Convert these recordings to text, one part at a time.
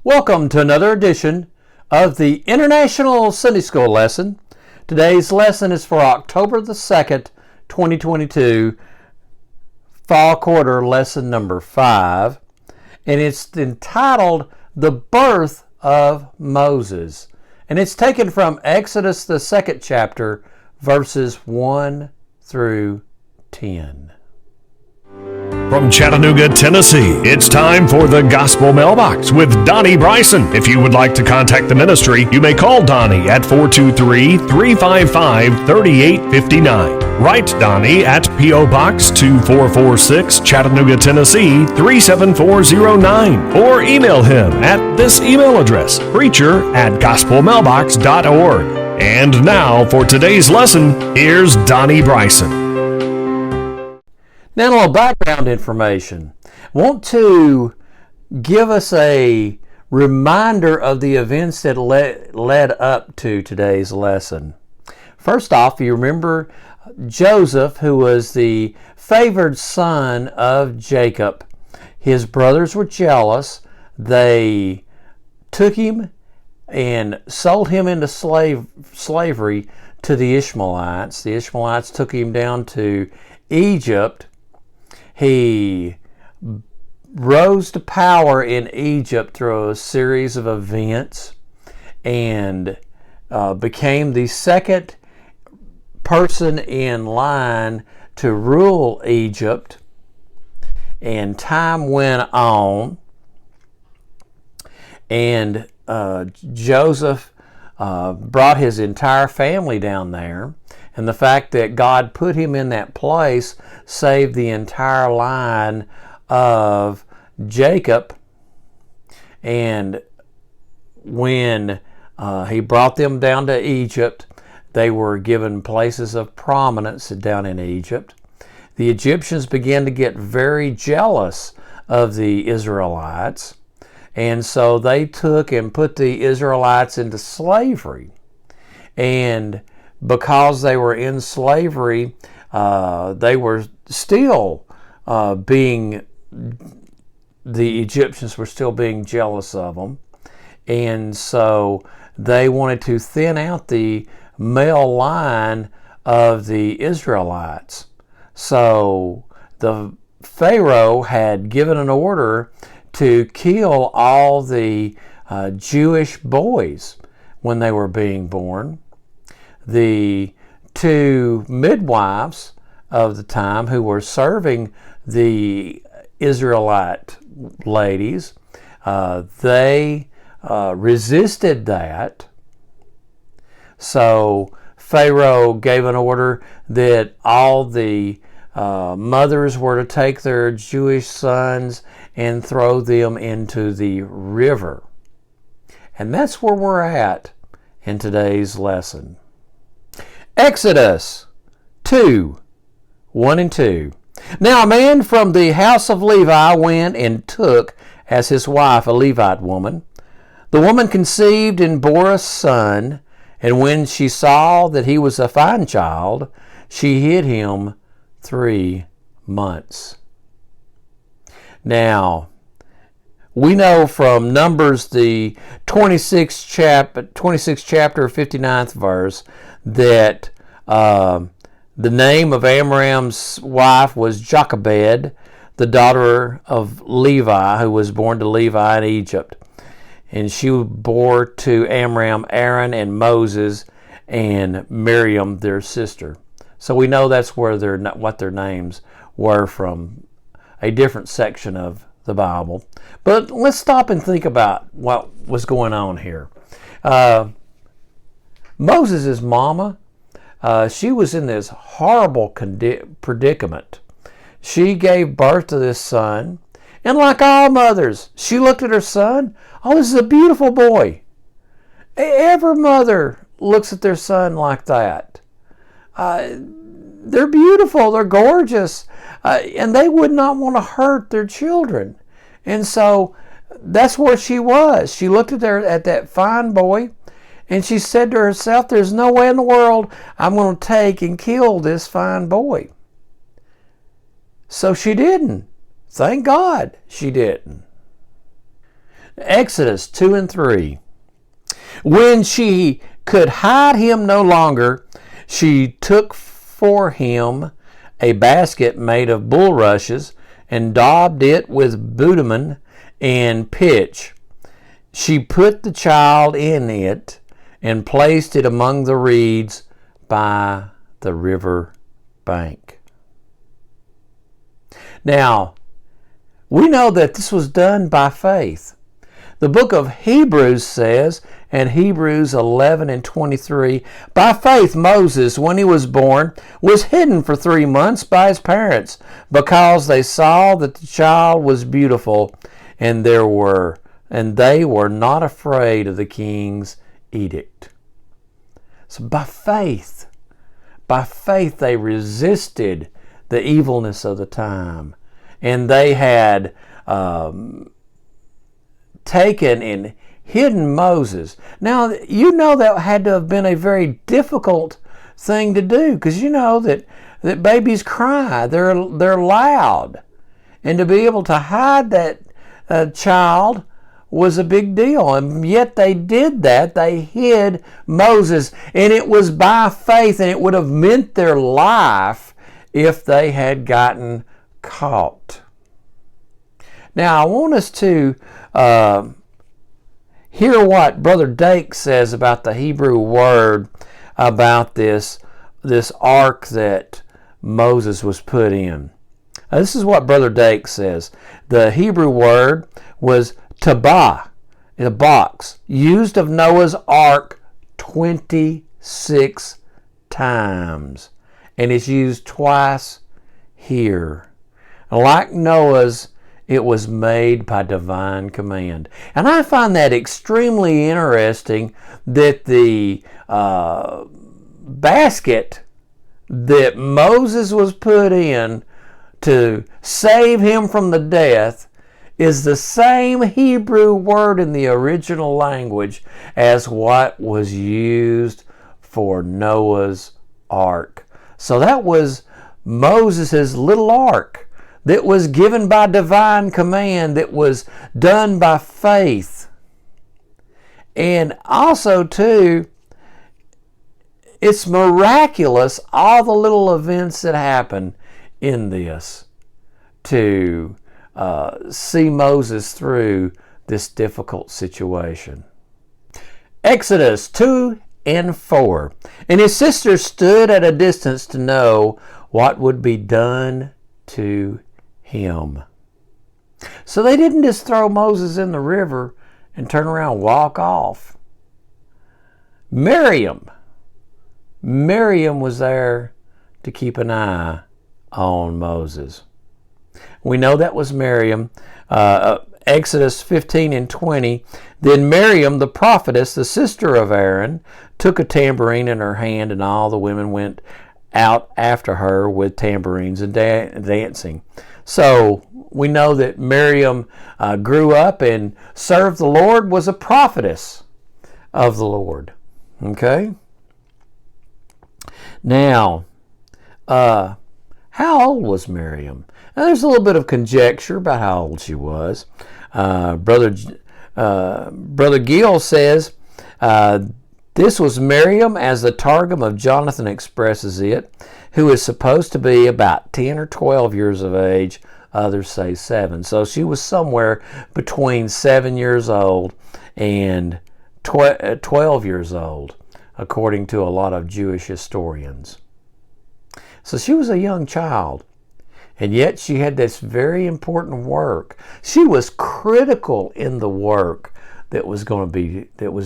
Welcome to another edition of the International Sunday School lesson. Today's lesson is for October the 2nd, 2022, fall quarter lesson number 5, and it's entitled The Birth of Moses. And it's taken from Exodus the 2nd chapter, verses 1 through 10. From Chattanooga, Tennessee, it's time for the Gospel Mailbox with Donnie Bryson. If you would like to contact the ministry, you may call Donnie at 423-355-3859. Write Donnie at P.O. Box 2446, Chattanooga, Tennessee 37409. Or email him at this email address, preacher@gospelmailbox.org. And now for today's lesson, here's Donnie Bryson. Now, a little background information. I want to give us a reminder of the events that led up to today's lesson. First off, you remember Joseph, who was the favored son of Jacob. His brothers were jealous. They took him and sold him into slavery to the Ishmaelites. The Ishmaelites took him down to Egypt. He rose to power in Egypt through a series of events and became the second person in line to rule Egypt. And time went on, and Joseph brought his entire family down there. And the fact that God put him in that place saved the entire line of Jacob. And when he brought them down to Egypt, they were given places of prominence down in Egypt. The Egyptians began to get very jealous of the Israelites. And so they took and put the Israelites into slavery. And because they were in slavery, they were still the Egyptians were still being jealous of them. And so they wanted to thin out the male line of the Israelites. So the Pharaoh had given an order to kill all the Jewish boys when they were being born. The two midwives of the time who were serving the Israelite ladies, they resisted that. So Pharaoh gave an order that all the mothers were to take their Jewish sons and throw them into the river. And that's where we're at in today's lesson. Exodus 2, 1 and 2. Now a man from the house of Levi went and took as his wife a Levite woman. The woman conceived and bore a son, and when she saw that he was a fine child, she hid him 3 months. Now, we know from Numbers, the 26th chapter, 59th verse, that the name of Amram's wife was Jochebed, the daughter of Levi, who was born to Levi in Egypt. And she bore to Amram Aaron and Moses and Miriam, their sister. So we know that's where what their names were from a different section of the Bible. But let's stop and think about what was going on here. Moses' mama, she was in this horrible predicament. She gave birth to this son, and like all mothers, she looked at her son. Oh, this is a beautiful boy. Every mother looks at their son like that. They're beautiful, they're gorgeous, and they would not want to hurt their children. And so that's where she was. She looked at that fine boy, and she said to herself, there's no way in the world I'm going to take and kill this fine boy. So she didn't. Thank God she didn't. Exodus 2 and 3. When she could hide him no longer, she took for him a basket made of bulrushes and daubed it with bitumen and pitch. She put the child in it and placed it among the reeds by the river bank. Now, we know that this was done by faith. The book of Hebrews says, in Hebrews 11 and 23, by faith Moses, when he was born, was hidden for 3 months by his parents, because they saw that the child was beautiful, and they were not afraid of the king's edict. So by faith they resisted the evilness of the time, and they had taken and hidden Moses. Now, you know that had to have been a very difficult thing to do, because you know that babies cry, they're loud, and to be able to hide that child was a big deal, and yet they did that. They hid Moses, and it was by faith, and it would have meant their life if they had gotten caught. Now, I want us to hear what Brother Dake says about the Hebrew word about this ark that Moses was put in. This is what Brother Dake says. The Hebrew word was tabah, a box, used of Noah's ark 26 times, and it's used twice here. Like Noah's, it was made by divine command. And I find that extremely interesting, that the basket that Moses was put in to save him from the death is the same Hebrew word in the original language as what was used for Noah's ark. So that was Moses' little ark that was given by divine command, that was done by faith. And also, too, it's miraculous, all the little events that happen in this to see Moses through this difficult situation. Exodus 2 and 4. And his sisters stood at a distance to know what would be done to him. So they didn't just throw Moses in the river and turn around and walk off. Miriam was there to keep an eye on Moses. We know that was Miriam. Exodus 15 and 20. Then Miriam, the prophetess, the sister of Aaron, took a tambourine in her hand, and all the women went out after her with tambourines and dancing. So we know that Miriam grew up and served the Lord, was a prophetess of the Lord. Okay? Now, how old was Miriam? Now, there's a little bit of conjecture about how old she was. Brother Gill says this was Miriam, as the Targum of Jonathan expresses it, who is supposed to be about 10 or 12 years of age. Others say 7. So she was somewhere between 7 years old and 12 years old, according to a lot of Jewish historians. So she was a young child, and yet she had this very important work. She was critical in the work that was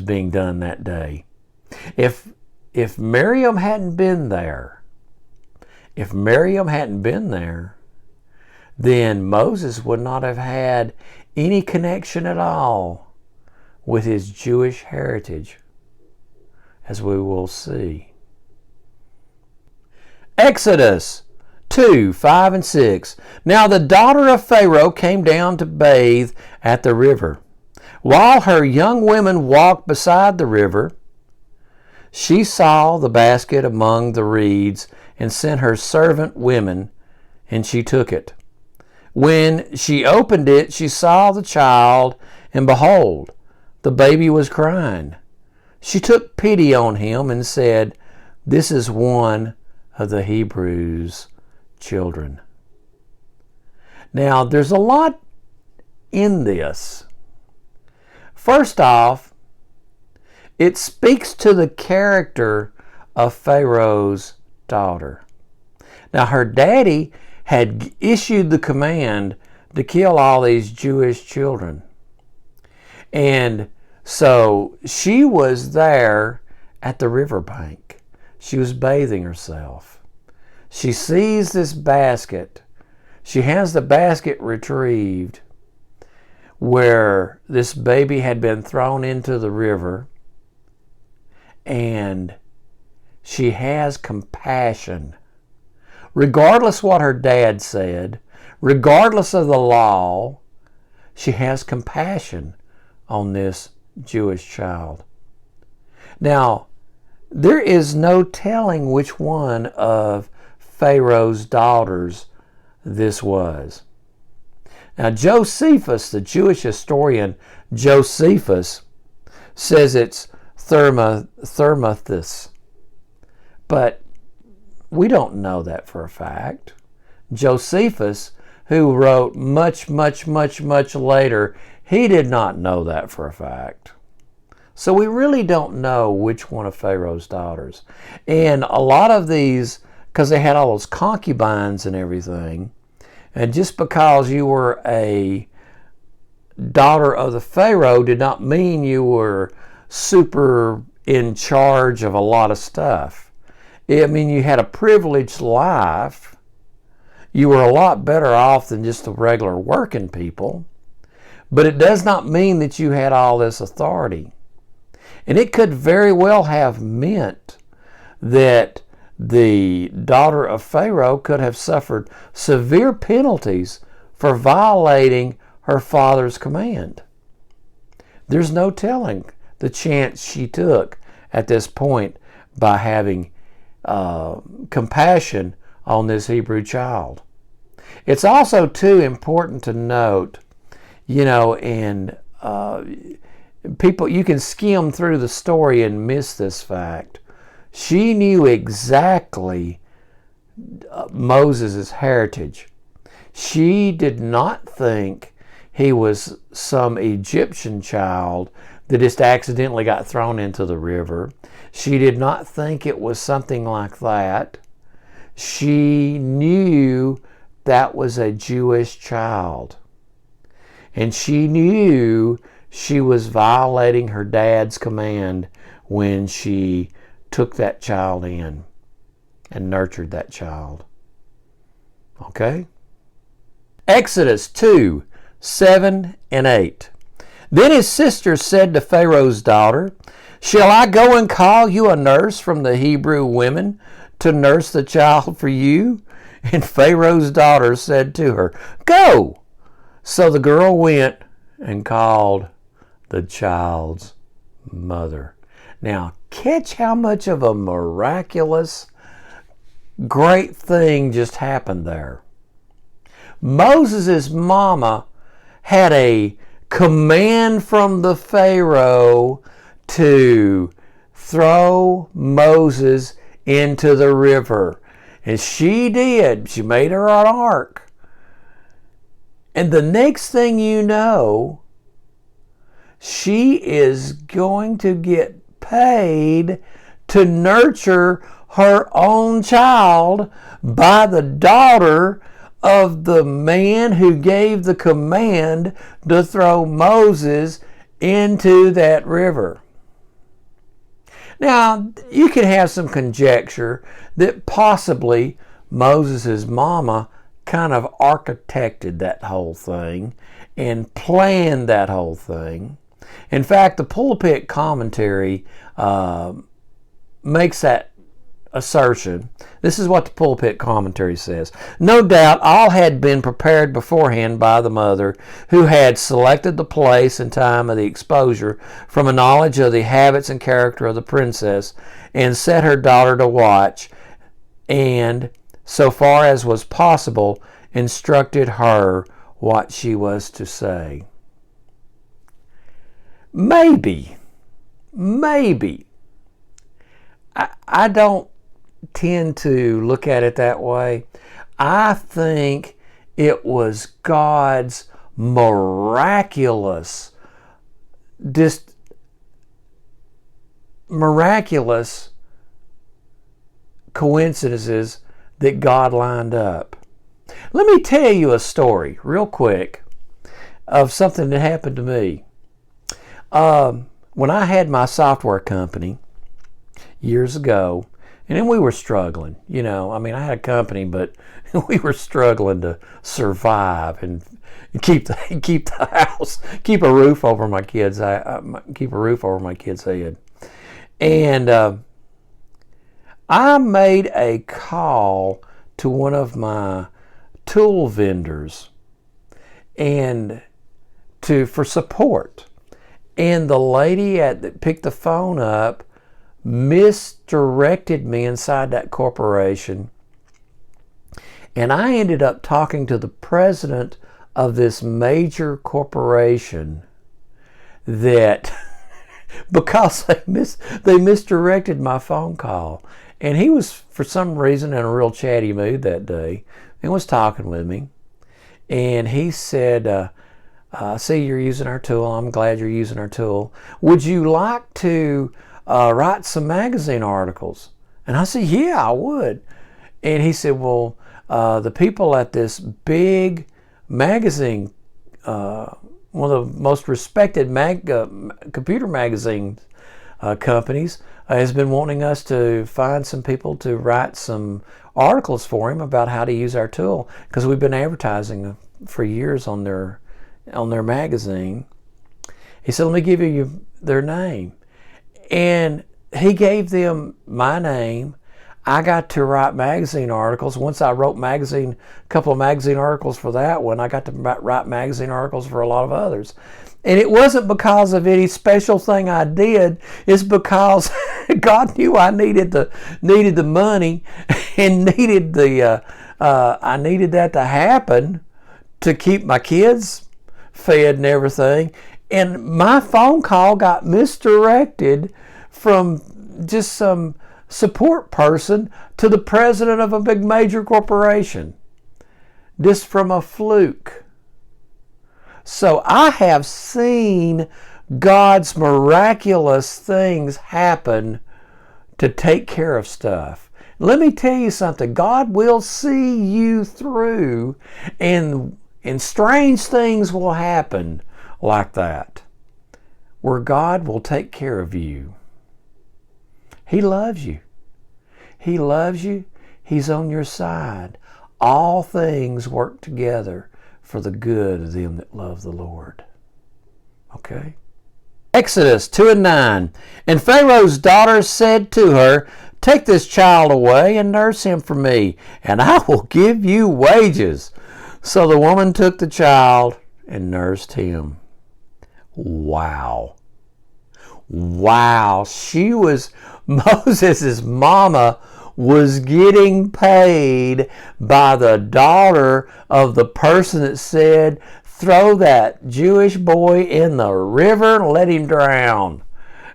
being done that day. If Miriam hadn't been there, then Moses would not have had any connection at all with his Jewish heritage, as we will see. Exodus 2, 5 and 6. Now the daughter of Pharaoh came down to bathe at the river. While her young women walked beside the river, she saw the basket among the reeds and sent her servant women, and she took it. When she opened it, she saw the child and behold, the baby was crying. She took pity on him and said, "This is one of the Hebrews' children." Now, there's a lot in this. First off, it speaks to the character of Pharaoh's daughter. Now, her daddy had issued the command to kill all these Jewish children. And so she was there at the riverbank. She was bathing herself. She sees this basket. She has the basket retrieved where this baby had been thrown into the river, and she has compassion. Regardless what her dad said, regardless of the law, she has compassion on this Jewish child. Now, there is no telling which one of Pharaoh's daughters this was. Now, Josephus, the Jewish historian Josephus, says it's Thermuthis, but we don't know that for a fact. Josephus, who wrote much later, he did not know that for a fact. So we really don't know which one of Pharaoh's daughters. And a lot of these, because they had all those concubines and everything, and just because you were a daughter of the Pharaoh did not mean you were super in charge of a lot of stuff. I mean, you had a privileged life. You were a lot better off than just the regular working people. But it does not mean that you had all this authority. And it could very well have meant that the daughter of Pharaoh could have suffered severe penalties for violating her father's command. There's no telling the chance she took at this point by having compassion on this Hebrew child. It's also too important to note, and people, you can skim through the story and miss this fact. She knew exactly Moses' heritage. She did not think he was some Egyptian child that just accidentally got thrown into the river. She did not think it was something like that. She knew that was a Jewish child. And she knew she was violating her dad's command when she took that child in and nurtured that child. Okay? Exodus 2, 7 and 8. Then his sister said to Pharaoh's daughter, "Shall I go and call you a nurse from the Hebrew women to nurse the child for you?" And Pharaoh's daughter said to her, "Go." So the girl went and called the child's mother. Now, catch how much of a miraculous, great thing just happened there. Moses' mama had a command from the Pharaoh to throw Moses into the river. And she did. She made her an ark. And the next thing you know, she is going to get paid to nurture her own child by the daughter of the man who gave the command to throw Moses into that river. Now, you can have some conjecture that possibly Moses' mama kind of architected that whole thing and planned that whole thing. In fact, the pulpit commentary makes that assertion. This is what the pulpit commentary says. No doubt all had been prepared beforehand by the mother, who had selected the place and time of the exposure from a knowledge of the habits and character of the princess, and set her daughter to watch, and, so far as was possible, instructed her what she was to say. Maybe. I don't tend to look at it that way. I think it was God's miraculous coincidences that God lined up. Let me tell you a story real quick of something that happened to me. When I had my software company years ago, and then we were struggling, I had a company, but we were struggling to survive and keep the house, keep a roof over my kids' head. And I made a call to one of my tool vendors for support. And the lady that picked the phone up misdirected me inside that corporation. And I ended up talking to the president of this major corporation that because they misdirected my phone call. And he was, for some reason, in a real chatty mood that day and was talking with me. And he said, I see you're using our tool. I'm glad you're using our tool. Would you like to write some magazine articles? And I said, yeah, I would. And he said, well, the people at this big magazine, one of the most respected computer magazine companies, has been wanting us to find some people to write some articles for him about how to use our tool, because we've been advertising for years on their magazine. He said, let me give you their name. And he gave them my name. I got to write magazine articles. Once I wrote a couple of magazine articles for that one, I got to write magazine articles for a lot of others. And it wasn't because of any special thing I did. It's because God knew I needed the money and needed I needed that to happen to keep my kids fed and everything. And my phone call got misdirected from just some support person to the president of a big major corporation, just from a fluke. So I have seen God's miraculous things happen to take care of stuff. Let me tell you something. God will see you through, and strange things will happen like that, where God will take care of you. He loves you. He loves you. He's on your side. All things work together for the good of them that love the Lord. Okay? Exodus 2:9. And Pharaoh's daughter said to her, take this child away and nurse him for me, and I will give you wages. So the woman took the child and nursed him. Wow. Moses' mama was getting paid by the daughter of the person that said, throw that Jewish boy in the river and let him drown.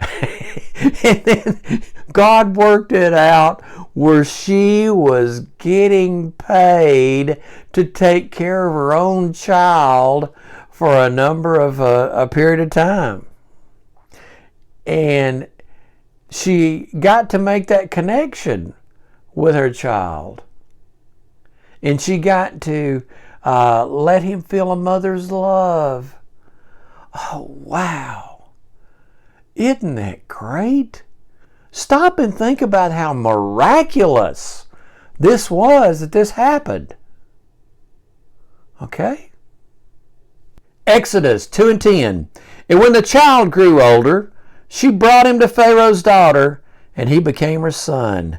And then God worked it out where she was getting paid to take care of her own child for a period of time. And she got to make that connection with her child. And she got to let him feel a mother's love. Oh, wow. Isn't that great? Stop and think about how miraculous this was that this happened. Okay? Exodus 2:10. And when the child grew older, she brought him to Pharaoh's daughter, and he became her son.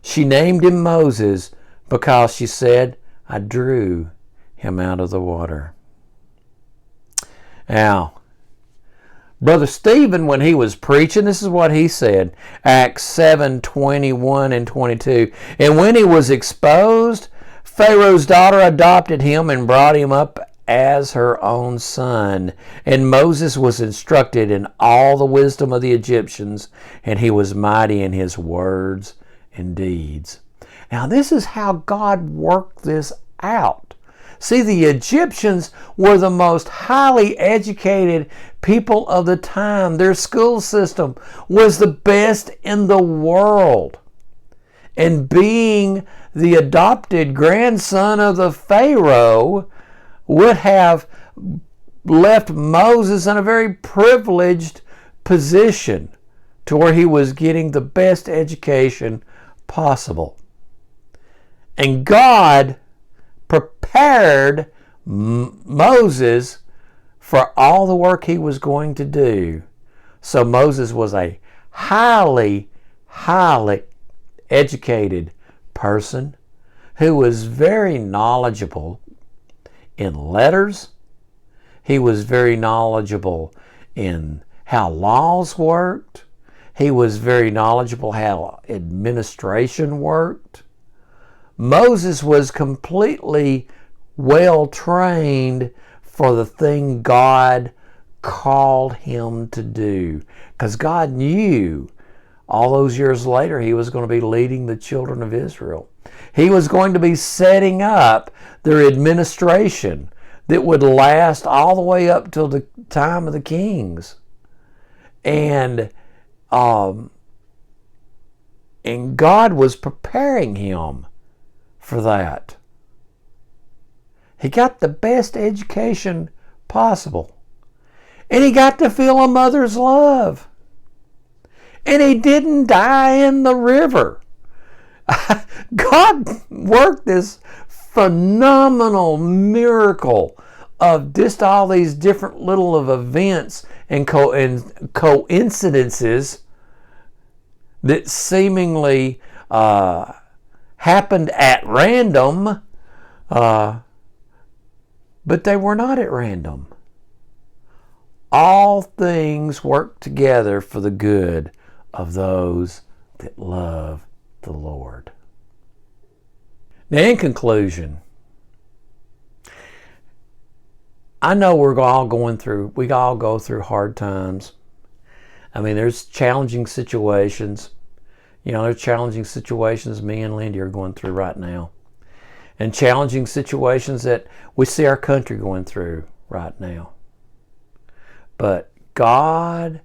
She named him Moses because she said, I drew him out of the water. Now, Brother Stephen, when he was preaching, this is what he said. Acts 7:21 and 22. And when he was exposed, Pharaoh's daughter adopted him and brought him up as her own son. And Moses was instructed in all the wisdom of the Egyptians, and he was mighty in his words and deeds. Now, this is how God worked this out. See, the Egyptians were the most highly educated people of the time. Their school system was the best in the world. And being the adopted grandson of the Pharaoh would have left Moses in a very privileged position to where he was getting the best education possible. And God prepared Moses for all the work he was going to do. So Moses was a highly educated person who was very knowledgeable in letters. He was very knowledgeable in how laws worked. He was very knowledgeable how administration worked. Moses was completely well trained for the thing God called him to do, because God knew all those years later he was going to be leading the children of Israel. He was going to be setting up their administration that would last all the way up till the time of the kings. And God was preparing him for that. He got the best education possible. And he got to feel a mother's love. And he didn't die in the river. God worked this phenomenal miracle of just all these different little of events and coincidences that seemingly happened at random, but they were not at random. All things work together for the good of those that love the Lord. Now, in conclusion, I know we all go through hard times. I mean, there's challenging situations. There's challenging situations me and Lindy are going through right now. And challenging situations that we see our country going through right now. But God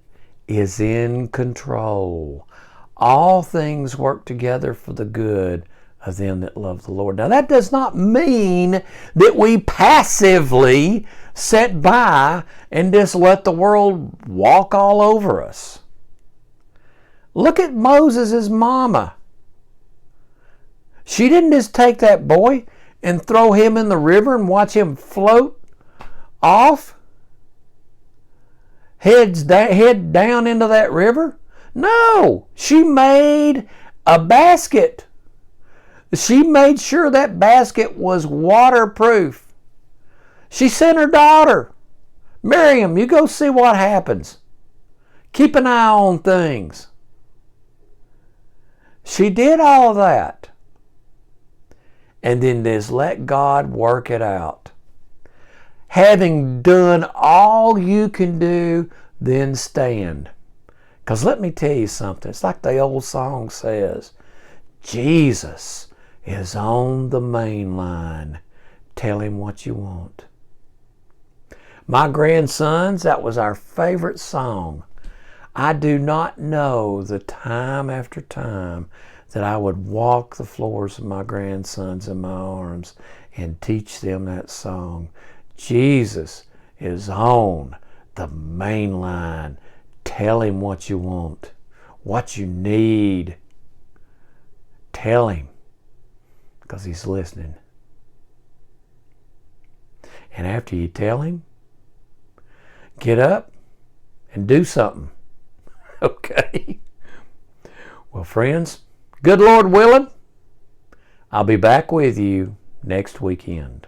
is in control. All things work together for the good of them that love the Lord. Now, that does not mean that we passively sit by and just let the world walk all over us. Look at Moses' mama. She didn't just take that boy and throw him in the river and watch him float off, head down into that river. No, she made a basket. She made sure that basket was waterproof. She sent her daughter, Miriam, you go see what happens. Keep an eye on things. She did all that. And then just let God work it out. Having done all you can do, then stand. Because let me tell you something. It's like the old song says, Jesus is on the main line. Tell him what you want. My grandsons, that was our favorite song. I do not know the time after time that I would walk the floors of my grandsons in my arms and teach them that song. Jesus is on the main line. Tell him what you want, what you need. Tell him, because he's listening. And after you tell him, get up and do something. Okay? Well, friends, good Lord willing, I'll be back with you next weekend.